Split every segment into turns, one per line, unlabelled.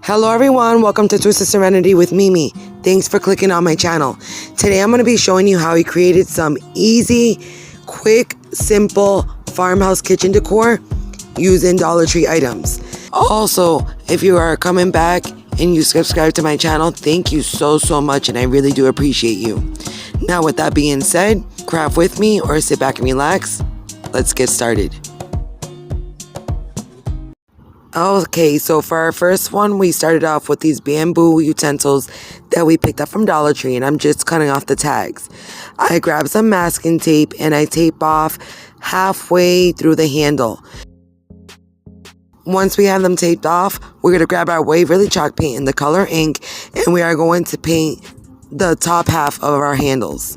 Hello everyone, welcome to Twisted Serenity with Mimi. Thanks for clicking on my channel. Today I'm going to be showing you how we created some easy, quick, simple farmhouse kitchen decor using Dollar Tree items. Also, if you are coming back and you subscribe to my channel, thank you so much, and I really do appreciate you. Now with that being said, craft with me or sit back and relax. Let's get started. Okay, so for our first one, we started off with these bamboo utensils that we picked up from Dollar Tree, and I'm just cutting off the tags. I grabbed some masking tape and I tape off halfway through the handle. Once we have them taped off, we're going to grab our Waverly chalk paint in the color ink, and we are going to paint the top half of our handles.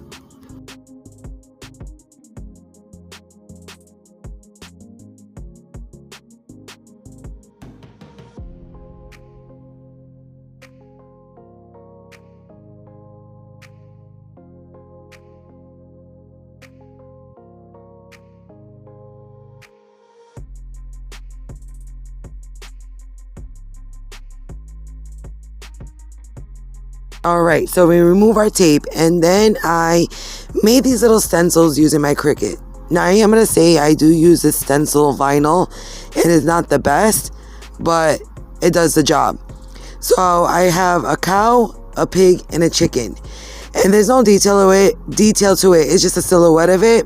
Alright, so we remove our tape, and then I made these little stencils using my Cricut. Now I am going to say I do use this stencil vinyl, and it's not the best, but it does the job. So I have a cow, a pig, and a chicken. And there's no detail to it, it's just a silhouette of it.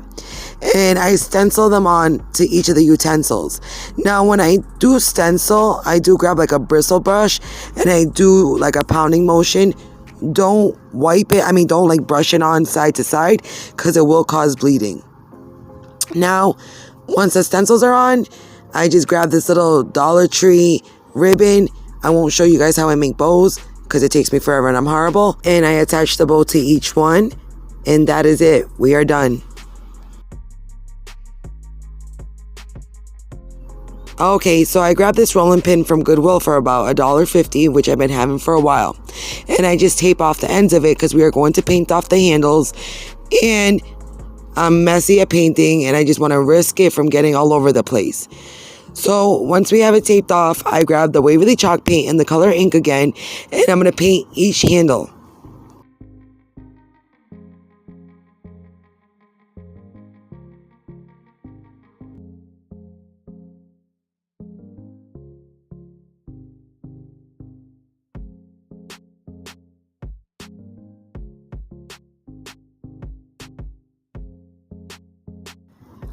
And I stencil them on to each of the utensils. Now when I do stencil, I do grab like a bristle brush, and I do like a pounding motion. Don't wipe it, don't like brush it on side to side, because it will cause bleeding. Now, once the stencils are on, I just grab this little Dollar Tree ribbon. I won't show you guys how I make bows, because it takes me forever and I'm horrible. And I attach the bow to each one, and that is it. We are done. Okay, so I grabbed this rolling pin from Goodwill for about $1.50, which I've been having for a while. And I just tape off the ends of it because we are going to paint off the handles. And I'm messy at painting, and I just want to risk it from getting all over the place. So once we have it taped off, I grab the Waverly chalk paint and the color ink again, and I'm going to paint each handle.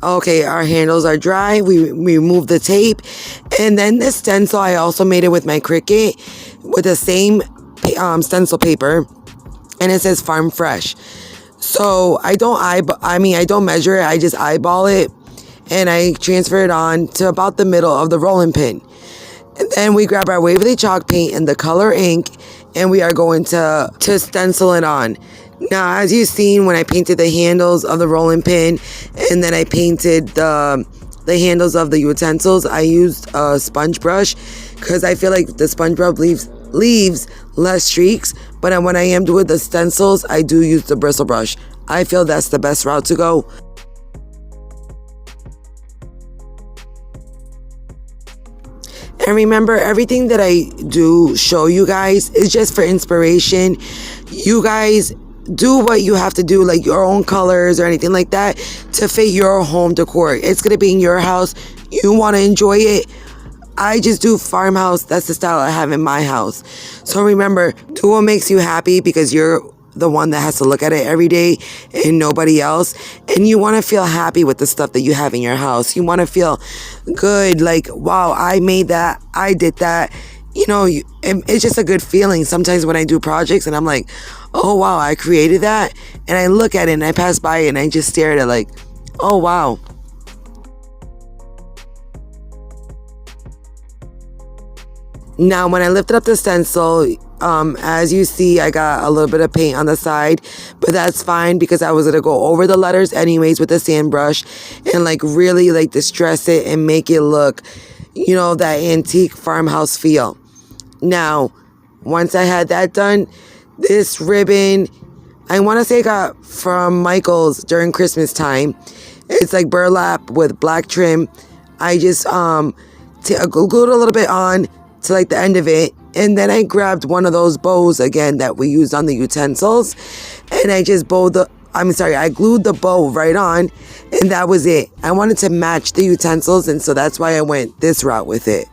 Okay, our handles are dry. We remove the tape, and then the stencil, I also made it with my Cricut with the same stencil paper, and it says Farm Fresh. So I don't measure it. I just eyeball it, and I transfer it on to about the middle of the rolling pin. And then we grab our Waverly chalk paint and the color ink, and we are going to stencil it on. Now, as you've seen, when I painted the handles of the rolling pin, and then I painted the handles of the utensils, I used a sponge brush because I feel like the sponge brush leaves less streaks. But when I am doing the stencils, I do use the bristle brush. I feel that's the best route to go. And remember, everything that I do show you guys is just for inspiration. You guys do what you have to do, like your own colors or anything like that, to fit your home decor. It's going to be in your house. You want to enjoy it. I just do farmhouse. That's the style I have in my house. So remember, do what makes you happy, because you're the one that has to look at it every day and nobody else. And you want to feel happy with the stuff that you have in your house. You want to feel good, like, wow, I made that, I did that. It's just a good feeling. Sometimes when I do projects and I'm like, oh wow, I created that, and I look at it and I pass by it and I just stare at it like, oh wow. Now when I lifted up the stencil, as you see, I got a little bit of paint on the side, but that's fine because I was going to go over the letters anyways with the sand brush and really distress it and make it look, that antique farmhouse feel. Now, once I had that done, this ribbon, I want to say I got from Michael's during Christmas time. It's like burlap with black trim. I just glued a little bit on, to like the end of it. And then I grabbed one of those bows again that we used on the utensils, and I just I glued the bow right on, and that was it. I wanted to match the utensils, and so that's why I went this route with it.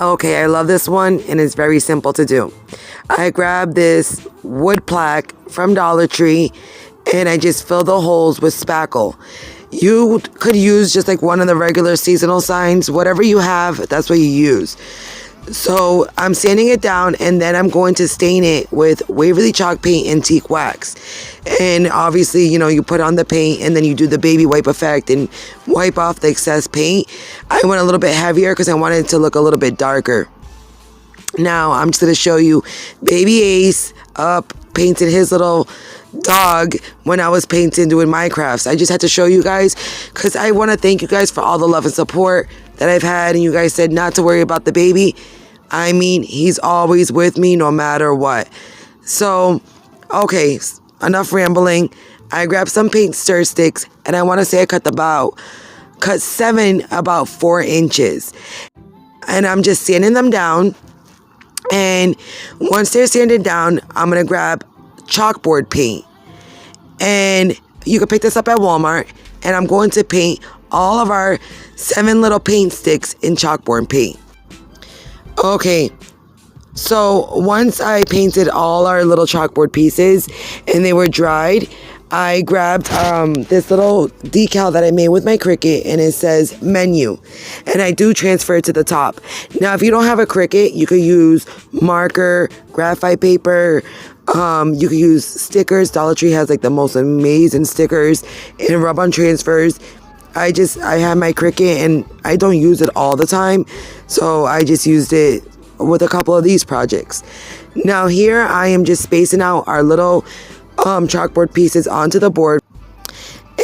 Okay, I love this one, and it's very simple to do. I grabbed this wood plaque from Dollar Tree, and I just fill the holes with spackle. You could use just like one of the regular seasonal signs. Whatever you have, that's what you use. So I'm sanding it down, and then I'm going to stain it with Waverly chalk paint and teak wax. And obviously, you put on the paint, and then you do the baby wipe effect and wipe off the excess paint. I went a little bit heavier because I wanted it to look a little bit darker. Now I'm just going to show you baby Ace painted his little dog when I was painting, doing my crafts. I just had to show you guys because I want to thank you guys for all the love and support that I've had, and you guys said not to worry about the baby. I mean, he's always with me no matter what. So, okay, enough rambling. I grabbed some paint stir sticks, and I want to say I cut 7 about 4 inches. And I'm just sanding them down. And once they're sanded down, I'm going to grab chalkboard paint. And you can pick this up at Walmart. And I'm going to paint all of our 7 little paint sticks in chalkboard paint. Okay, so once I painted all our little chalkboard pieces and they were dried, I grabbed this little decal that I made with my Cricut, and it says menu, and I do transfer it to the top. Now, if you don't have a Cricut, you could use marker, graphite paper, you could use stickers. Dollar Tree has like the most amazing stickers and rub-on transfers. I have my Cricut, and I don't use it all the time, so I just used it with a couple of these projects. Now here I am just spacing out our little chalkboard pieces onto the board,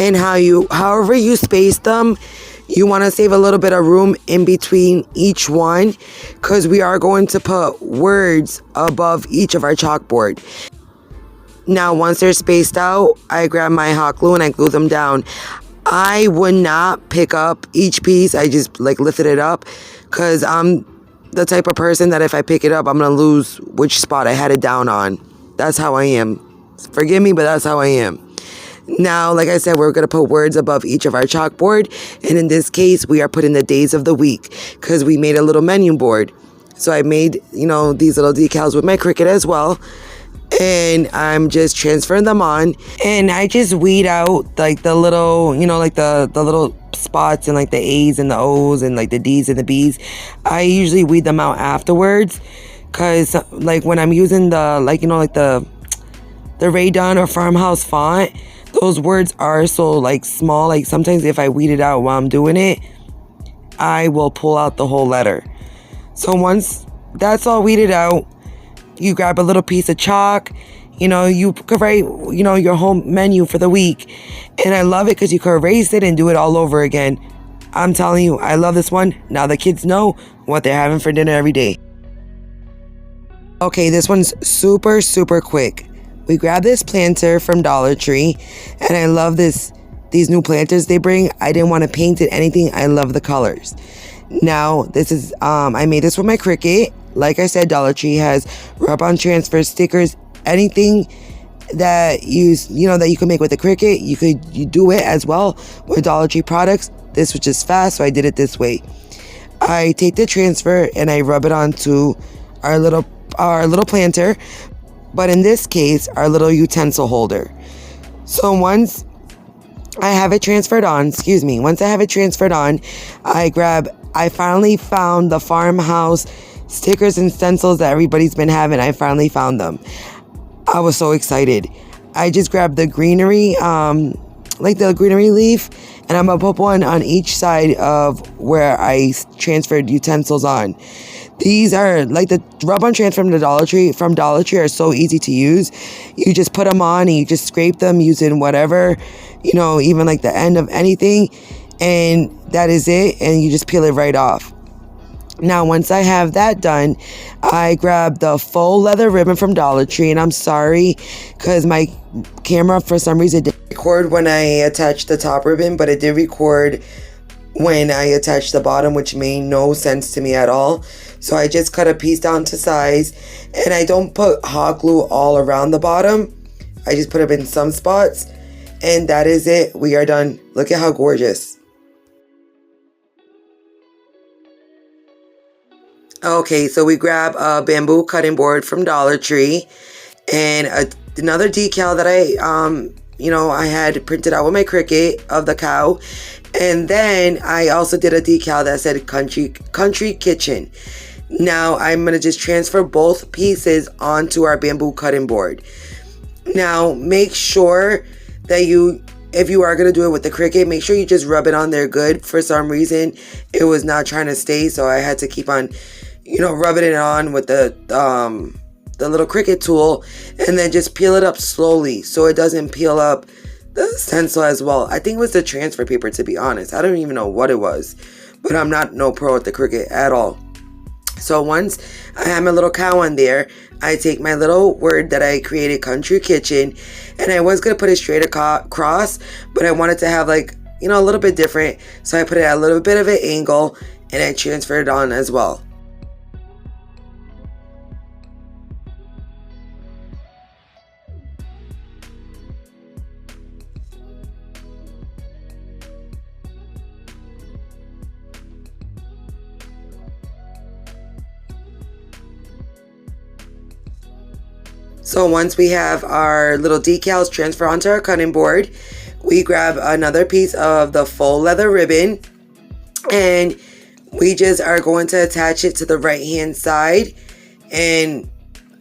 and however you space them, you want to save a little bit of room in between each one, because we are going to put words above each of our chalkboard. Now once they're spaced out, I grab my hot glue and I glue them down. I would not pick up each piece. I just lifted it up, because I'm the type of person that if I pick it up, I'm going to lose which spot I had it down on. That's how I am. Forgive me, but that's how I am. Now, like I said, we're going to put words above each of our chalkboard. And in this case, we are putting the days of the week, because we made a little menu board. So I made, these little decals with my Cricut as well. And I'm just transferring them on, and I just weed out the little, the little spots, and the A's and the O's and the D's and the B's. I usually weed them out afterwards, because when I'm using the the Raydon or Farmhouse font, those words are so small. Sometimes if I weed it out while I'm doing it, I will pull out the whole letter. So once that's all weeded out, you grab a little piece of chalk, you could write, your home menu for the week. And I love it because you could erase it and do it all over again. I'm telling you, I love this one. Now the kids know what they're having for dinner every day. Okay, this one's super, super quick. We grabbed this planter from Dollar Tree, and I love these new planters they bring. I didn't want to paint it anything. I love the colors. Now, this is, I made this with my Cricut. Like I said, Dollar Tree has rub-on transfer stickers, anything that that you can make with a Cricut, you do it as well with Dollar Tree products. This was just fast, so I did it this way. I take the transfer and I rub it onto our little planter, but in this case, our little utensil holder. So once I have it transferred on, I finally found the Farmhouse stickers and stencils that everybody's been having. I finally found them. I was so excited. I just grabbed the greenery, the greenery leaf, and I'm gonna put one on each side of where I transferred utensils on. These are the rub-on transfer from Dollar Tree are so easy to use. You just put them on and you just scrape them using whatever, even the end of anything, and that is it, and you just peel it right off. Now, once I have that done, I grab the faux leather ribbon from Dollar Tree, and I'm sorry because my camera for some reason didn't record when I attached the top ribbon, but it did record when I attached the bottom, which made no sense to me at all. So I just cut a piece down to size, and I don't put hot glue all around the bottom. I just put it in some spots, and that is it. We are done. Look at how gorgeous. Okay, so we grab a bamboo cutting board from Dollar Tree and another decal that I had printed out with my Cricut of the cow. And then I also did a decal that said country kitchen. Now I'm going to just transfer both pieces onto our bamboo cutting board. Now make sure that if you are going to do it with the Cricut, make sure you just rub it on there good. For some reason, it was not trying to stay, so I had to keep on rubbing it on with the little Cricut tool, and then just peel it up slowly so it doesn't peel up the stencil as well. I think it was the transfer paper, to be honest. I don't even know what it was, but I'm not no pro at the Cricut at all. So once I have my little cow on there, I take my little word that I created, country kitchen, and I was going to put it straight across, but I wanted to have a little bit different, so I put it at a little bit of an angle, and I transferred it on as well. So once we have our little decals transfer onto our cutting board, we grab another piece of the faux leather ribbon, and we just are going to attach it to the right hand side. And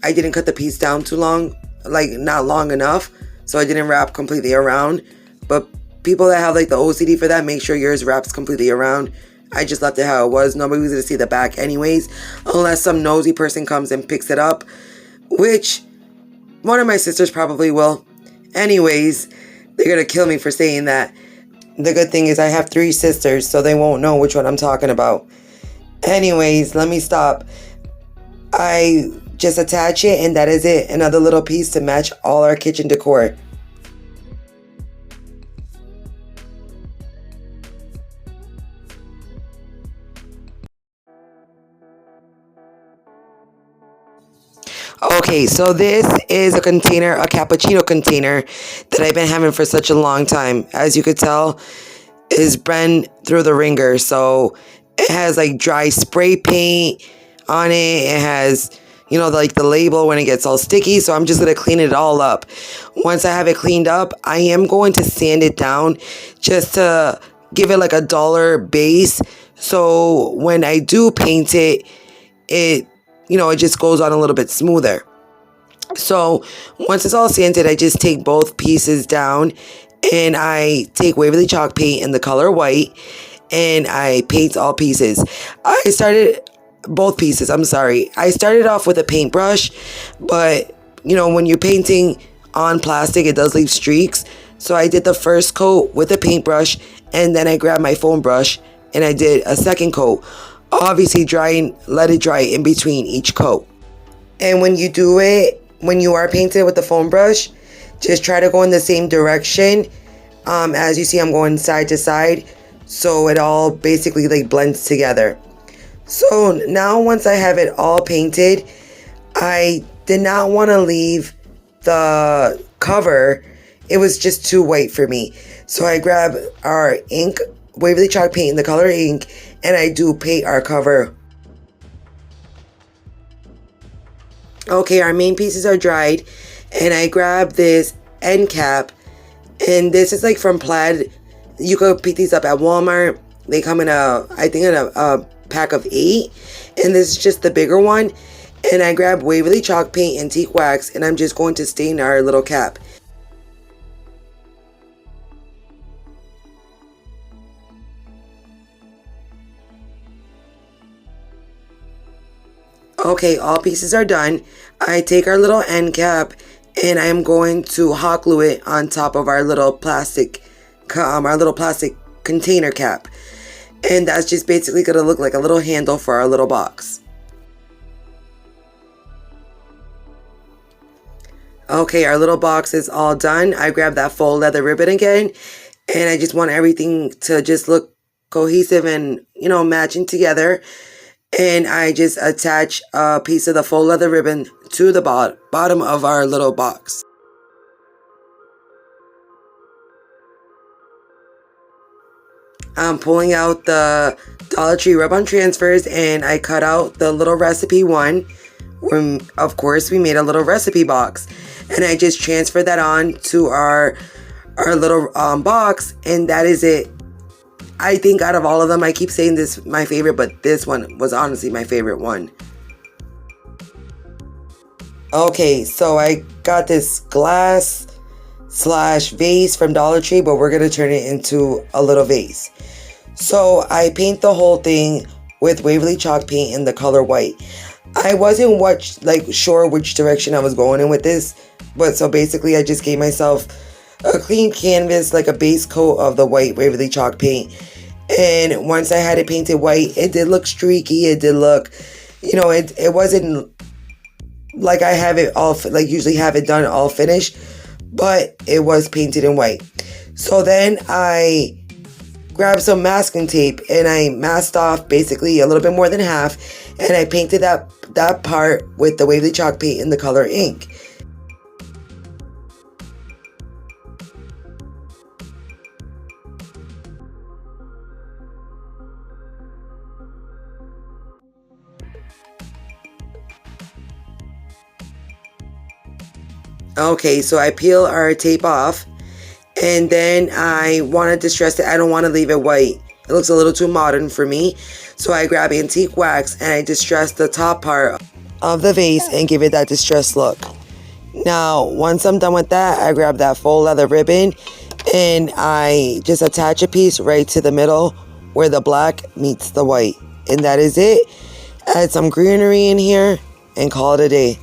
I didn't cut the piece down too long, not long enough, so I didn't wrap completely around. But people that have the OCD for that, make sure yours wraps completely around. I just left it how it was. Nobody was going to see the back anyways, unless some nosy person comes and picks it up, which one of my sisters probably will. Anyways, they're going to kill me for saying that. The good thing is I have 3 sisters, so they won't know which one I'm talking about. Anyways, let me stop. I just attach it, and that is it. Another little piece to match all our kitchen decor. Okay, so this is a container, a cappuccino container that I've been having for such a long time. As you could tell, it's been through the ringer. So it has dry spray paint on it. It has, the label when it gets all sticky. So I'm just going to clean it all up. Once I have it cleaned up, I am going to sand it down just to give it a duller base. So when I do paint it, it just goes on a little bit smoother. So once it's all sanded, I just take both pieces down, and I take Waverly chalk paint in the color white, and I paint all pieces. I started off with a paintbrush, but when you're painting on plastic, it does leave streaks. So I did the first coat with a paintbrush, and then I grabbed my foam brush and I did a second coat. Obviously let it dry in between each coat. And when you are painting with the foam brush, just try to go in the same direction. As you see, I'm going side to side, so it all basically blends together. So now once I have it all painted, I did not want to leave the cover. It was just too white for me. So I grab our ink, Waverly chalk paint in the color ink, and I do paint our cover. Okay, our main pieces are dried, and I grab this end cap, and this is from Plaid. You could pick these up at Walmart. They come in a pack of 8, and this is just the bigger one. And I grab Waverly chalk paint and teak wax, and I'm just going to stain our little cap. Okay, all pieces are done. I take our little end cap, and I am going to hot glue it on top of our little plastic container cap. And that's just basically going to look like a little handle for our little box. Okay, our little box is all done. I grabbed that faux leather ribbon again, and I just want everything to just look cohesive and, matching together. And I just attach a piece of the faux leather ribbon to the bottom of our little box. I'm pulling out the Dollar Tree rub-on transfers, and I cut out the little recipe one. Of course, we made a little recipe box, and I just transferred that on to our little box, and that is it. I think out of all of them, I keep saying this my favorite, but this one was honestly my favorite one. Okay, so I got this glass / vase from Dollar Tree, but we're gonna turn it into a little vase. So I paint the whole thing with Waverly chalk paint in the color white. I wasn't sure which direction I was going in with this, but so basically I just gave myself a clean canvas, like a base coat of the white Waverly chalk paint. And once I had it painted white, it did look streaky. It did look, it wasn't like I have it all, usually have it done all finished, but it was painted in white. So then I grabbed some masking tape and I masked off basically a little bit more than half, and I painted that part with the Waverly chalk paint in the color ink. Okay, so I peel our tape off, and then I want to distress it. I don't want to leave it white. It looks a little too modern for me. So I grab antique wax and I distress the top part of the vase and give it that distressed look. Now, once I'm done with that, I grab that faux leather ribbon and I just attach a piece right to the middle where the black meets the white. And that is it. Add some greenery in here and call it a day.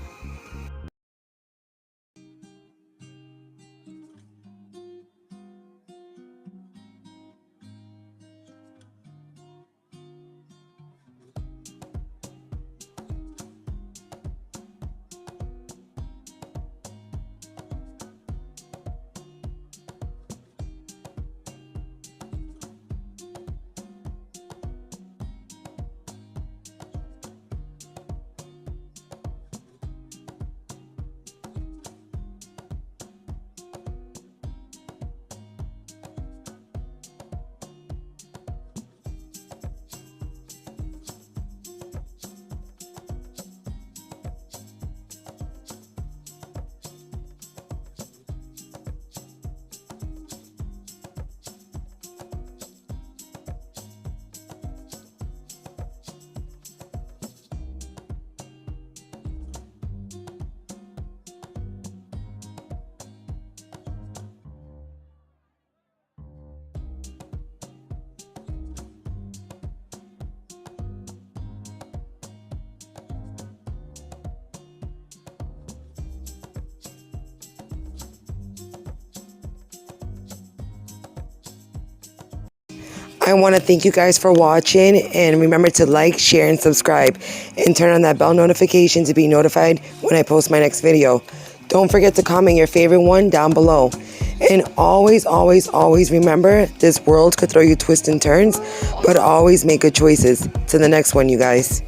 I want to thank you guys for watching, and remember to like, share, and subscribe, and turn on that bell notification to be notified when I post my next video. Don't forget to comment your favorite one down below. And always, always, always remember, this world could throw you twists and turns, but always make good choices. To the next one, you guys.